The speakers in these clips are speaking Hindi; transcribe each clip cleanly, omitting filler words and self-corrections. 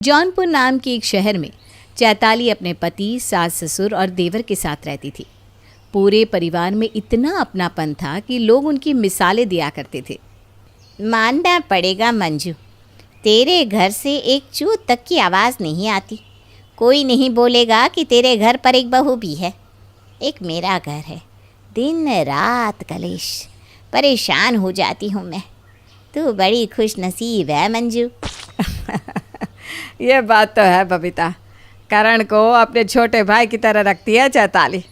जौनपुर नाम के एक शहर में चैताली अपने पति, सास ससुर और देवर के साथ रहती थी। पूरे परिवार में इतना अपनापन था कि लोग उनकी मिसालें दिया करते थे। मानना पड़ेगा मंजू, तेरे घर से एक चूत तक की आवाज़ नहीं आती। कोई नहीं बोलेगा कि तेरे घर पर एक बहू भी है। एक मेरा घर है, दिन रात कलेश, परेशान हो जाती हूँ मैं। तू बड़ी खुश नसीब है मंजू। ये बात तो है बबीता, करण को अपने छोटे भाई की तरह रखती है चैताली।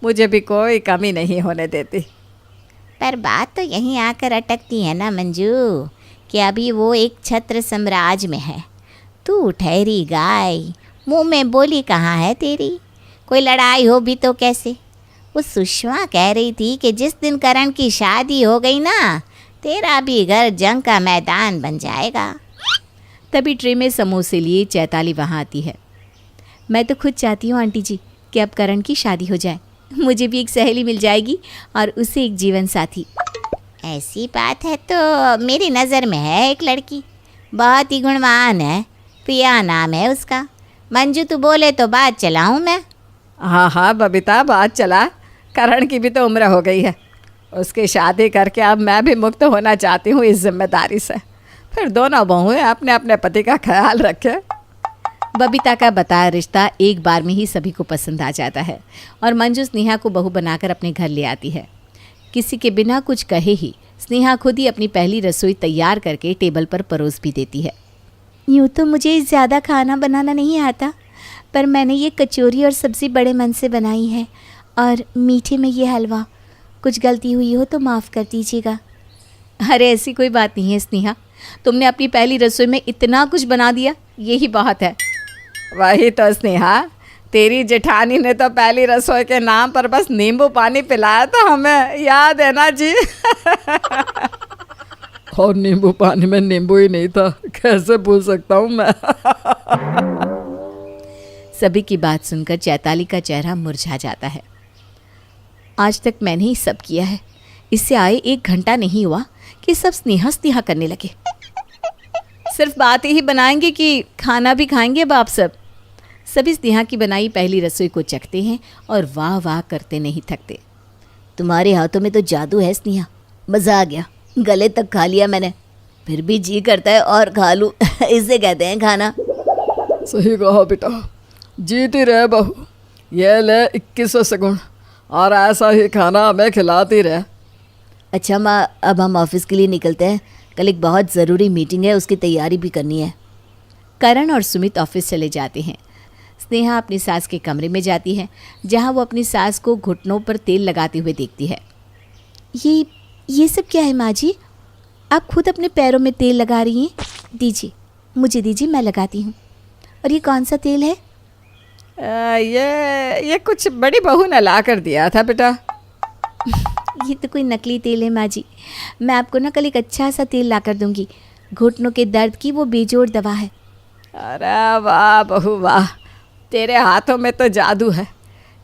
मुझे भी कोई कमी नहीं होने देती। पर बात तो यहीं आकर अटकती है ना मंजू कि अभी वो एक छत्र साम्राज्य में है। तू ठहरी गाय, मुंह में बोली कहाँ है तेरी। कोई लड़ाई हो भी तो कैसे। वो सुषमा कह रही थी कि जिस दिन करण की शादी हो गई ना, तेरा भी घर जंग का मैदान बन जाएगा। तभी ट्रे में समोसे लिए चैताली वहाँ आती है। मैं तो खुद चाहती हूँ आंटी जी कि अब करण की शादी हो जाए। मुझे भी एक सहेली मिल जाएगी और उसे एक जीवन साथी। ऐसी बात है तो मेरी नज़र में है एक लड़की, बहुत ही गुणवान है। प्रिया नाम है उसका। मंजू तू बोले तो बात चलाऊँ मैं। हाँ हाँ बबीता, बात चला। करण की भी तो उम्र हो गई है। उसकी शादी करके अब मैं भी मुक्त होना चाहती हूँ इस जिम्मेदारी से। फिर दोनों बहुएं अपने अपने पति का ख्याल रखें। बबीता का बताया रिश्ता एक बार में ही सभी को पसंद आ जाता है और मंजू स्नेहा को बहू बनाकर अपने घर ले आती है। किसी के बिना कुछ कहे ही स्नेहा खुद ही अपनी पहली रसोई तैयार करके टेबल पर परोस भी देती है। यूँ तो मुझे ज़्यादा खाना बनाना नहीं आता, पर मैंने ये कचौरी और सब्ज़ी बड़े मन से बनाई है, और मीठे में ये हलवा। कुछ गलती हुई हो तो माफ़ कर दीजिएगा। अरे ऐसी कोई बात नहीं है स्नेहा, तुमने अपनी पहली रसोई में इतना कुछ बना दिया, यही बहुत है। वही तो स्नेहा, तेरी जेठानी ने तो पहली रसोई के नाम पर बस नींबू पानी पिलाया था हमें, याद है ना जी? और नींबू पानी में नींबू ही नहीं था, कैसे भूल सकता हूँ मैं। सभी की बात सुनकर चैताली का चेहरा मुरझा जाता है। आज तक मैंने ही सब किया है। इससे आए 1 घंटा नहीं हुआ कि सब स्नेहा स्नेहा करने लगे। सिर्फ बात ही बनाएंगे कि खाना भी खाएंगे अब आप सब। सभी स्नेहा की बनाई पहली रसोई को चखते हैं और वाह वाह करते नहीं थकते। तुम्हारे हाथों में तो जादू है स्नेहा, मज़ा आ गया। गले तक खा लिया मैंने, फिर भी जी करता है और खा लूँ। इसे कहते हैं खाना। सही कहा बेटा, जीती रहे बहू। ये ले 21 सगुन, और ऐसा ही खाना हमें खिलाती रहे। अच्छा माँ, अब हम ऑफिस के लिए निकलते हैं। कल एक बहुत ज़रूरी मीटिंग है, उसकी तैयारी भी करनी है। करण और सुमित ऑफिस चले जाते हैं। स्नेहा अपनी सास के कमरे में जाती है, जहां वो अपनी सास को घुटनों पर तेल लगाते हुए देखती है। ये सब क्या है माँ जी? आप खुद अपने पैरों में तेल लगा रही हैं? दीजिए, मुझे दीजिए, मैं लगाती हूँ। और ये कौन सा तेल है? ये कुछ बड़ी बहू ने ला कर दिया था बेटा। ये तो कोई नकली तेल है माँ जी। मैं आपको ना कल एक अच्छा सा तेल ला कर दूँगी। घुटनों के दर्द की वो बेजोड़ दवा है। अरे वाह बहू वाह, तेरे हाथों में तो जादू है।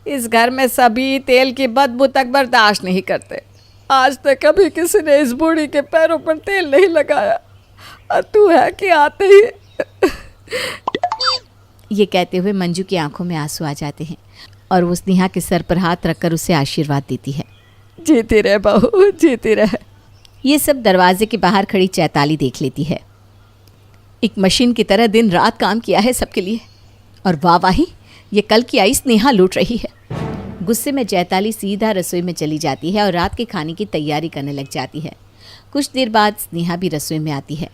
इस घर में सभी तेल की बदबू तक बर्दाश्त नहीं करते। आज तक कभी किसी ने इस बूढ़ी के पैरों पर तेल नहीं लगाया, और तू है कि आते ही। ये कहते हुए मंजू की आंखों में आंसू आ जाते हैं और वो स्नेहा के सर पर हाथ रखकर उसे आशीर्वाद देती है। जीती रहे बहू, जीती रहे। ये सब दरवाजे के बाहर खड़ी चैताली देख लेती है। एक मशीन की तरह दिन रात काम किया है सबके लिए, और वाह वाही, ये कल की आई स्नेहा लूट रही है। गुस्से में चैताली सीधा रसोई में चली जाती है और रात के खाने की तैयारी करने लग जाती है। कुछ देर बाद स्नेहा भी रसोई में आती है।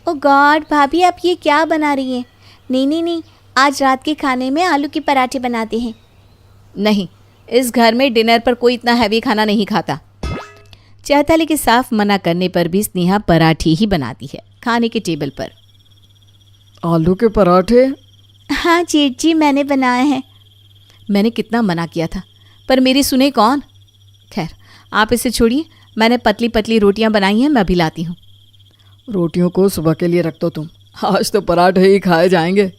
ओ गॉड भाभी, आप ये क्या बना रही हैं? नहीं, आज रात के खाने में आलू के पराठे बनाते हैं। नहीं, इस घर में डिनर पर कोई इतना हैवी खाना नहीं खाता। चैताली के साफ मना करने पर भी स्नेहा पराठे ही बनाती है खाने के टेबल पर। आलू के पराठे? हाँ जेठ जी, मैंने बनाए हैं। मैंने कितना मना किया था, पर मेरी सुने कौन। खैर, आप इसे छोड़िए, मैंने पतली पतली रोटियां बनाई हैं, मैं अभी लाती हूँ। रोटियों को सुबह के लिए रख दो तुम, आज तो पराठे ही खाए जाएंगे।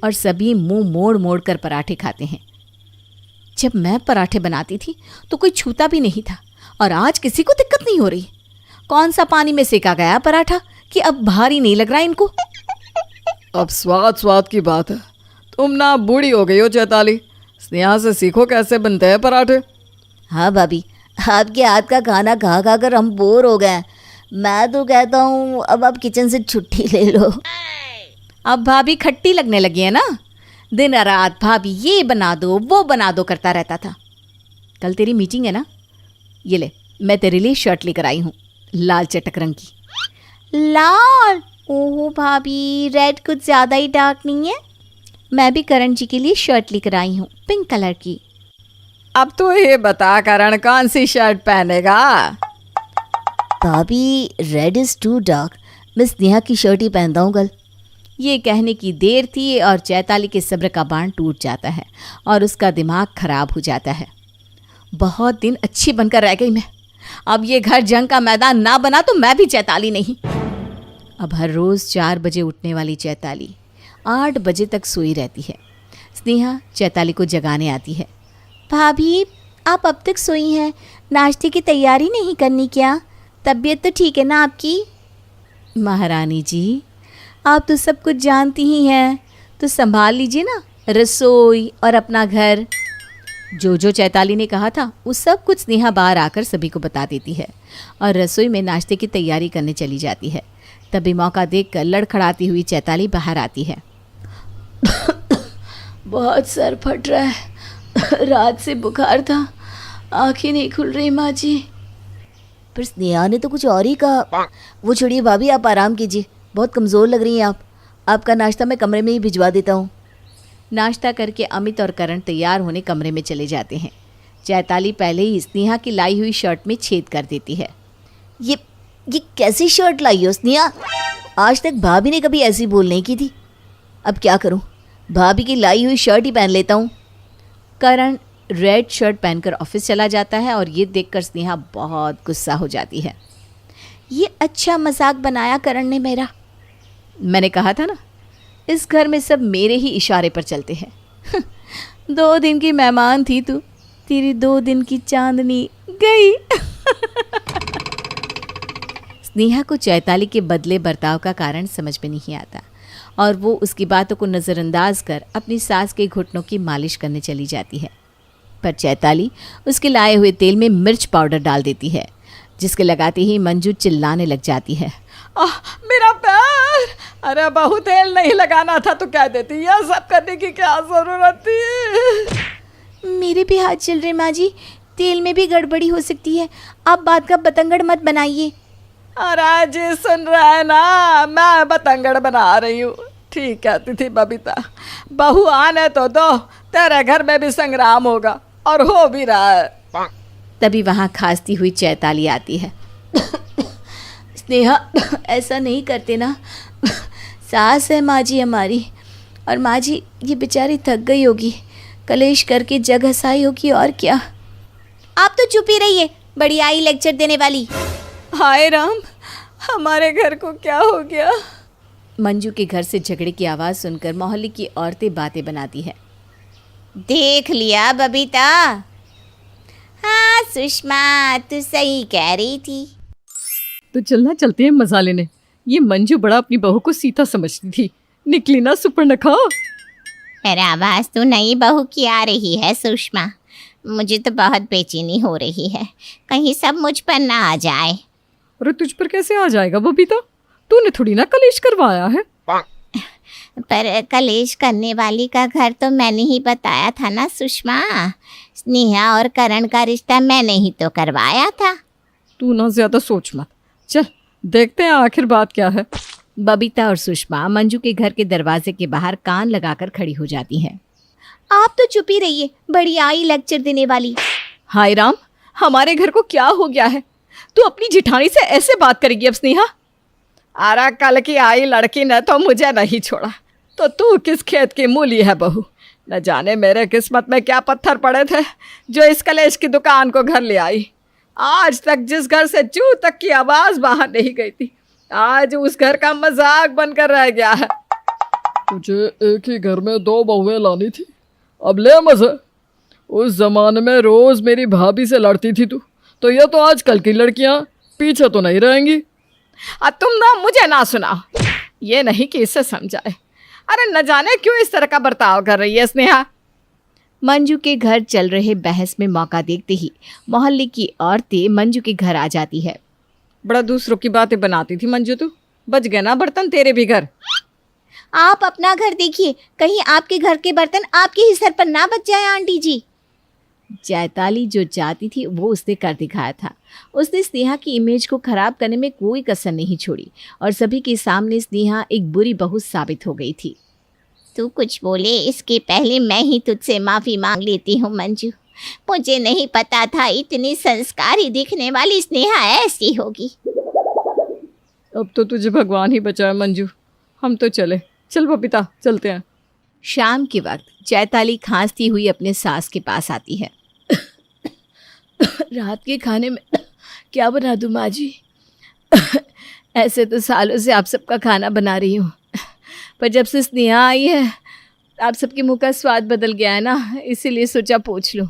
और सभी मुंह मोड़ मोड़ कर पराठे खाते हैं। जब मैं पराठे बनाती थी तो कोई छूता भी नहीं था, और आज किसी को दिक्कत नहीं हो रही। कौन सा पानी में सेका गया पराठा कि अब भारी नहीं लग रहा इनको। अब स्वाद स्वाद की बात है। तुम ना बूढ़ी हो गई हो चैताली, स्नेहा से सीखो कैसे बनते हैं पराठे। हाँ भाभी, आपके हाथ का खाना खा खा कर हम बोर हो गए हैं। मैं तो कहता हूँ अब आप किचन से छुट्टी ले लो। अब भाभी खट्टी लगने लगी है ना, दिन रात भाभी ये बना दो वो बना दो करता रहता था। कल तेरी मीटिंग है ना, ये ले मैं तेरे लिए शर्ट लेकर आई हूँ, लाल चटक रंग की। लाल? ओहो भाभी, रेड कुछ ज़्यादा ही डार्क नहीं है? मैं भी करण जी के लिए शर्ट लेकर आई हूँ, पिंक कलर की। अब तो ये बता करण कौन सी शर्ट पहनेगा? भाभी रेड इज़ टू डार्क, मैं स्नेहा की शर्ट ही पहनता हूँ कल। ये कहने की देर थी और चैताली के सब्र का बांध टूट जाता है और उसका दिमाग खराब हो जाता है। बहुत दिन अच्छी बनकर रह गई मैं, अब ये घर जंग का मैदान ना बना तो मैं भी चैताली नहीं। अब हर रोज़ 4 बजे उठने वाली चैताली 8 बजे तक सोई रहती है। स्नेहा चैताली को जगाने आती है। भाभी आप अब तक सोई हैं, नाश्ते की तैयारी नहीं करनी क्या? तबीयत तो ठीक है ना आपकी? महारानी जी, आप तो सब कुछ जानती ही हैं, तो संभाल लीजिए ना रसोई और अपना घर। जो जो चैताली ने कहा था वो सब कुछ स्नेहा बाहर आकर सभी को बता देती है और रसोई में नाश्ते की तैयारी करने चली जाती है। तभी मौका देखकर लड़खड़ाती हुई चैताली बाहर आती है। बहुत सर फट रहा है, रात से बुखार था, आंखें नहीं खुल रही माँ जी। पर स्नेहा ने तो कुछ और ही कहा। वो छोड़िए भाभी, आप आराम कीजिए, बहुत कमज़ोर लग रही हैं आप। आपका नाश्ता मैं कमरे में ही भिजवा देता हूँ। नाश्ता करके अमित और करण तैयार होने कमरे में चले जाते हैं। चैताली पहले ही स्नेहा की लाई हुई शर्ट में छेद कर देती है। ये कैसी शर्ट लाई हो स्नेहा? आज तक भाभी ने कभी ऐसी बोल नहीं की थी। अब क्या करूँ, भाभी की लाई हुई शर्ट ही पहन लेता हूँ। करण रेड शर्ट पहनकर ऑफिस चला जाता है और ये देखकर स्नेहा बहुत गुस्सा हो जाती है। ये अच्छा मजाक बनाया करण ने मेरा। मैंने कहा था ना, इस घर में सब मेरे ही इशारे पर चलते हैं। 2 दिन की मेहमान थी तू, तेरी 2 दिन की चांदनी गई। स्नेहा को चैताली के बदले बर्ताव का कारण समझ में नहीं आता और वो उसकी बातों को नज़रअंदाज कर अपनी सास के घुटनों की मालिश करने चली जाती है। पर चैताली उसके लाए हुए तेल में मिर्च पाउडर डाल देती है, जिसके लगाते ही मंजू चिल्लाने लग जाती है। मेरा पैर! अरे बहू, तेल नहीं लगाना था तो क्या देती, यह सब करने की क्या जरूरत थी? मेरे भी हाथ चल रहे माँ जी, तेल में भी गड़बड़ी हो सकती है, आप बात का बतंगड़ मत बनाइए। अरे जी सुन रहा है ना, मैं बतंगड़ बना रही हूँ। ठीक कहती थी बबीता, बहू आने तो दो, तेरे घर में भी संग्राम होगा और हो भी रहा है। तभी वहाँ खांसती हुई चैताली आती है। स्नेहा ऐसा नहीं करते ना, सास है माँ जी हमारी, और माँ जी ये बेचारी थक गई होगी, कलेश करके जग हंसाई होगी और क्या। आप तो चुप ही रहिए, बड़ी आई लेक्चर देने वाली। हाय राम, हमारे घर को क्या हो गया? मंजू के घर से झगड़े की आवाज़ सुनकर मोहल्ले की औरतें बातें बनाती है। देख लिया बबीता? हाँ सुषमा, तू सही कह रही थी। तो चलना चलते हैं मजा लेने। ये मंजू बड़ा अपनी बहू को सीता समझती थी, निकली ना सुपर्णखा। मेरा आवाज़ तो नई बहू की आ रही है सुषमा, मुझे तो बहुत बेचैनी हो रही है, कहीं सब मुझ पर ना आ जाए। अरे तुझ पर कैसे आ जाएगा बबीता, तूने थोड़ी ना कलेश करवाया है। पर कलेश करने वाली का घर तो मैंने ही बताया था ना सुषमा, स्नेहा और करण का रिश्ता मैंने ही तो करवाया था। तू ना ज्यादा सोच मत, चल देखते हैं आखिर बात क्या है। बबीता और सुषमा मंजू के घर के दरवाजे के बाहर कान लगाकर खड़ी हो जाती हैं। आप तो चुप ही रहिए, बड़ी आई लेक्चर देने वाली। हाय राम, हमारे घर को क्या हो गया है? तू अपनी जिठानी से ऐसे बात करेगी अब स्नेहा? अरे कल की आई लड़की ने तो मुझे नहीं छोड़ा, तो तू किस खेत की मूली है बहू? न जाने मेरे किस्मत में क्या पत्थर पड़े थे जो इस कलेश की दुकान को घर ले आई। आज तक जिस घर से चू तक की आवाज़ बाहर नहीं गई थी, आज उस घर का मजाक बनकर रह गया है। तुझे एक ही घर में 2 बहुएं लानी थी, अब ले मजे। उस जमाने में रोज मेरी भाभी से लड़ती थी तू, तो ये तो आजकल की लड़कियां पीछे तो नहीं रहेंगी। तुम ना मुझे ना सुनाओ, ये नहीं कि इससे समझाए। अरे न जाने क्यों इस तरह का बर्ताव कर रही है स्नेहा। मंजू के घर चल रहे बहस में मौका देखते ही मोहल्ले की औरतें मंजू के घर आ जाती है। बड़ा दूसरों की बातें बनाती थी मंजू, तू बच गए ना बर्तन तेरे भी घर। आप अपना घर देखिए, कहीं आपके घर के बर्तन आपके ही सर पर ना बच जाए आंटी जी। जयताली जो चाहती थी वो उसने कर दिखाया था। उसने स्नेहा की इमेज को खराब करने में कोई कसर नहीं छोड़ी और सभी के सामने स्नेहा एक बुरी बहू साबित हो गई थी। तू कुछ बोले इसके पहले मैं ही तुझसे माफ़ी मांग लेती हूँ मंजू। मुझे नहीं पता था इतनी संस्कारी दिखने वाली स्नेहा ऐसी होगी। अब तो तुझे भगवान ही बचाए मंजू, हम तो चले। चल बबीता चलते हैं। शाम के वक्त जयताली खांसती हुई अपने सास के पास आती है। रात के खाने में क्या बना दूँ माँ जी? ऐसे तो सालों से आप सबका खाना बना रही हूँ, पर जब से स्नेहा आई है आप सबके मुंह का स्वाद बदल गया है ना, इसीलिए सोचा पूछ लूँ।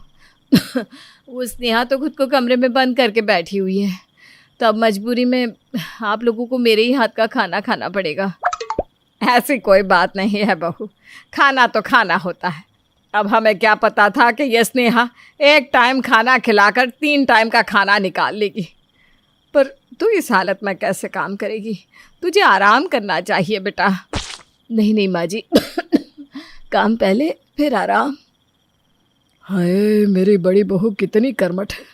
वो स्नेहा तो खुद को कमरे में बंद करके बैठी हुई है, तो अब मजबूरी में आप लोगों को मेरे ही हाथ का खाना खाना पड़ेगा। ऐसी कोई बात नहीं है बहू, खाना तो खाना होता है। अब हमें क्या पता था कि ये स्नेहा एक टाइम खाना खिलाकर 3 टाइम का खाना निकाल लेगी। पर तू इस हालत में कैसे काम करेगी? तुझे आराम करना चाहिए बेटा। नहीं नहीं माँ जी, काम पहले फिर आराम। हाय मेरी बड़ी बहू कितनी कर्मठ है।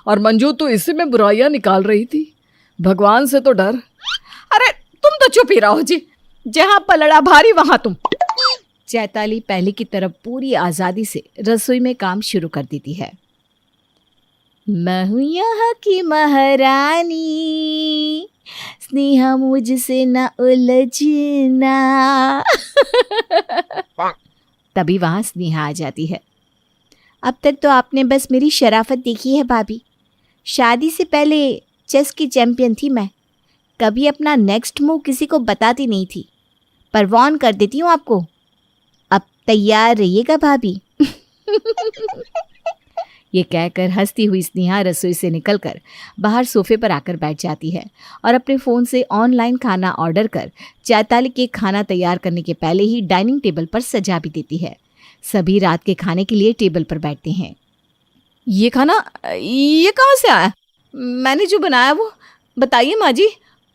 और मंजू तो इसी में बुराइयां निकाल रही थी, भगवान से तो डर। अरे तुम तो चुप ही रहो जी, जहाँ पलड़ा भारी वहाँ तुम। जयताली पहले की तरफ पूरी आज़ादी से रसोई में काम शुरू कर देती है। मैं हूँ यहाँ की महारानी, स्नेहा मुझसे न उलझना। तभी वहाँ स्नेहा आ जाती है। अब तक तो आपने बस मेरी शराफत देखी है भाभी। शादी से पहले चेस की चैंपियन थी मैं, कभी अपना नेक्स्ट मूव किसी को बताती नहीं थी, पर वार्न कर देती हूँ आपको। अब तैयार रहिएगा भाभी। ये कहकर हंसती हुई स्नेहा रसोई से निकलकर बाहर सोफे पर आकर बैठ जाती है और अपने फ़ोन से ऑनलाइन खाना ऑर्डर कर जयताली के खाना तैयार करने के पहले ही डाइनिंग टेबल पर सजा भी देती है। सभी रात के खाने के लिए टेबल पर बैठते हैं। ये खाना ये कहाँ से आया? मैंने जो बनाया वो बताइए माँ जी।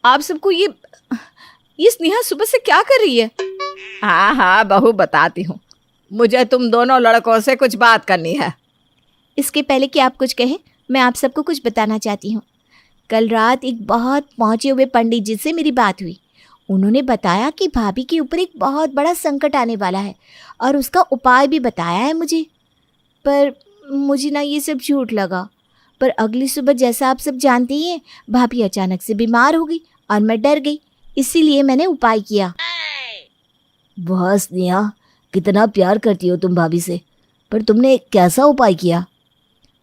आप सबको ये स्नेहा सुबह से क्या कर रही है? हाँ हाँ बहू बताती हूँ, मुझे तुम दोनों लड़कों से कुछ बात करनी है। इसके पहले कि आप कुछ कहें, मैं आप सबको कुछ बताना चाहती हूँ। कल रात एक बहुत पहुँचे हुए पंडित जी से मेरी बात हुई। उन्होंने बताया कि भाभी के ऊपर एक बहुत बड़ा संकट आने वाला है और उसका उपाय भी बताया है मुझे। पर मुझे ना ये सब झूठ लगा। पर अगली सुबह जैसा आप सब जानते ही हैं, भाभी अचानक से बीमार हो गई और मैं डर गई, इसीलिए मैंने उपाय किया। वाह स्नेहा, कितना प्यार करती हो तुम भाभी से, पर तुमने कैसा उपाय किया?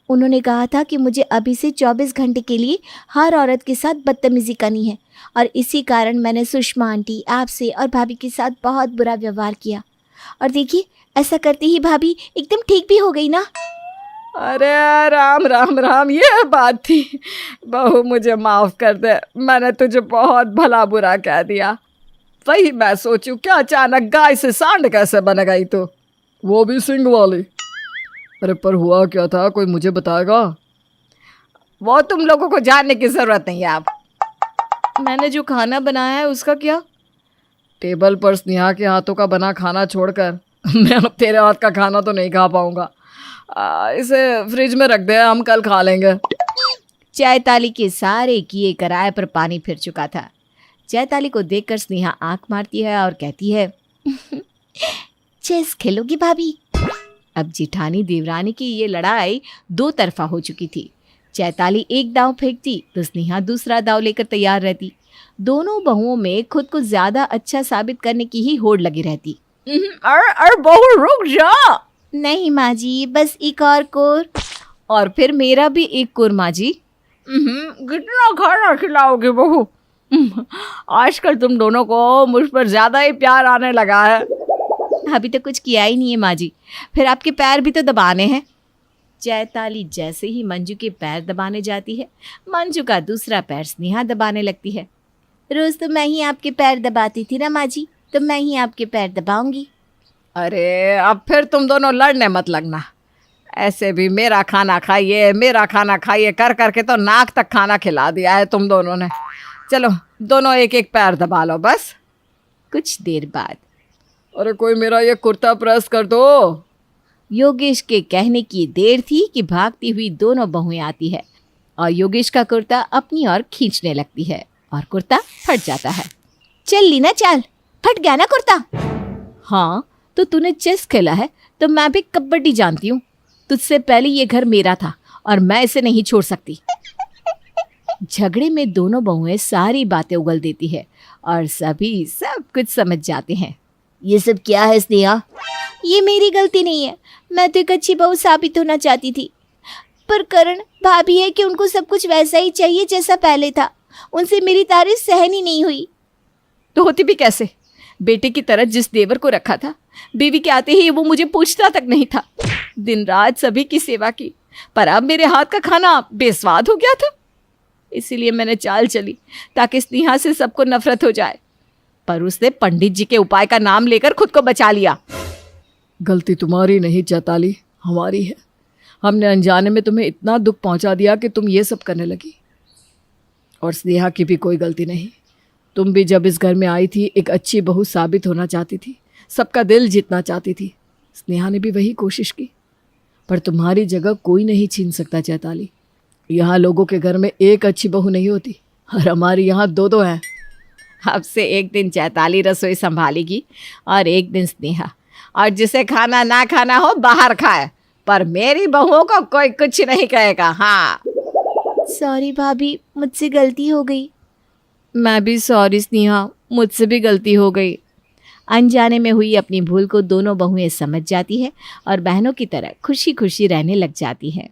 उन्होंने कहा था कि मुझे अभी से 24 घंटे के लिए हर औरत के साथ बदतमीज़ी करनी है और इसी कारण मैंने सुषमा आंटी, आपसे और भाभी के साथ बहुत बुरा व्यवहार किया। और देखिए, ऐसा करते ही भाभी एकदम ठीक भी हो गई ना। अरे राम राम राम, ये बात थी। बहू मुझे माफ़ कर दे, मैंने तुझे बहुत भला बुरा कह दिया। वही मैं सोचूं क्या अचानक गाय से सांड कैसे बन गई तो। वो भी सिंग वाली। अरे पर हुआ क्या था, कोई मुझे बताएगा? वो तुम लोगों को जानने की ज़रूरत नहीं है। आप मैंने जो खाना बनाया है उसका क्या? टेबल पर स्नेहा के हाथों का बना खाना छोड़कर मैं अब तेरे हाथ का खाना तो नहीं खा पाऊंगा। इसे फ्रिज में रख दे, हम कल खा लेंगे। जयताली के सारे किए कराए पर पानी फिर चुका था। जयताली को देखकर स्नेहा आंख मारती है और कहती है, चेस खेलोगी भाभी? अब जिठानी देवरानी की ये लड़ाई 2 तरफा हो चुकी थी। जयताली एक दांव फेंकती तो स्नेहा दूसरा दांव लेकर तैयार रहती। दोनों बहुओं में खुद को ज्यादा अच्छा साबित करने की ही होड़ लगी रहती। अरे बहू रुक जा। नहीं माँ जी, बस एक और कोर। और फिर मेरा भी एक कोर माँ जी। कितना खाना खिलाओगे बहू? आजकल तुम दोनों को मुझ पर ज़्यादा ही प्यार आने लगा है। अभी तो कुछ किया ही नहीं है माँ जी, फिर आपके पैर भी तो दबाने हैं। जयताली जैसे ही मंजू के पैर दबाने जाती है, मंजू का दूसरा पैर स्नेहा दबाने लगती है। रोज़ तो मैं ही आपके पैर दबाती थी ना माँ जी, तो मैं ही आपके पैर दबाऊंगी। अरे अब फिर तुम दोनों लड़ने मत लगना। ऐसे भी मेरा खाना खाइए कर करके तो नाक तक खाना खिला दिया है तुम दोनों ने। चलो दोनों एक एक पैर दबा लो बस। कुछ देर बाद अरे कोई मेरा ये कुर्ता प्रेस कर दो। योगेश के कहने की देर थी कि भागती हुई दोनों बहुएं आती है और योगेश का कुर्ता अपनी ओर खींचने लगती है और कुर्ता फट जाता है। चल ली ना चाल, फट गया ना कुर्ता। हाँ तो तूने चेस खेला है तो मैं भी कबड्डी जानती हूँ। तुझसे पहले ये घर मेरा था और मैं इसे नहीं छोड़ सकती। झगड़े में दोनों बहुएं सारी बातें उगल देती है और सभी सब कुछ समझ जाते हैं। ये सब क्या है स्नेहा? ये मेरी गलती नहीं है, मैं तो एक अच्छी बहू साबित होना चाहती थी। पर करण भाभी है कि उनको सब कुछ वैसा ही चाहिए जैसा पहले था। उनसे मेरी तारीफ सहन ही नहीं हुई। तो होती भी कैसे? बेटे की तरह जिस देवर को रखा था, बीवी के आते ही वो मुझे पूछता तक नहीं था। दिन रात सभी की सेवा की, पर अब मेरे हाथ का खाना बेस्वाद हो गया था। इसीलिए मैंने चाल चली ताकि स्नेहा से सबको नफरत हो जाए, पर उसने पंडित जी के उपाय का नाम लेकर खुद को बचा लिया। गलती तुम्हारी नहीं चैताली, हमारी है। हमने अनजाने में तुम्हें इतना दुख पहुंचा दिया कि तुम ये सब करने लगी। और स्नेहा की भी कोई गलती नहीं। तुम भी जब इस घर में आई थी एक अच्छी बहू साबित होना चाहती थी, सबका दिल जीतना चाहती थी। स्नेहा ने भी वही कोशिश की, पर तुम्हारी जगह कोई नहीं छीन सकता चैताली। यहाँ लोगों के घर में एक अच्छी बहू नहीं होती और हमारी यहाँ दो दो हैं। अब से एक दिन चैताली रसोई संभालेगी और एक दिन स्नेहा, और जिसे खाना ना खाना हो बाहर खाए, पर मेरी बहुओं को कोई कुछ नहीं कहेगा। हाँ सॉरी भाभी, मुझसे गलती हो गई। मैं भी सॉरी स्नेहा, मुझसे भी गलती हो गई। अनजाने में हुई अपनी भूल को दोनों बहुएं समझ जाती है और बहनों की तरह खुशी खुशी रहने लग जाती हैं।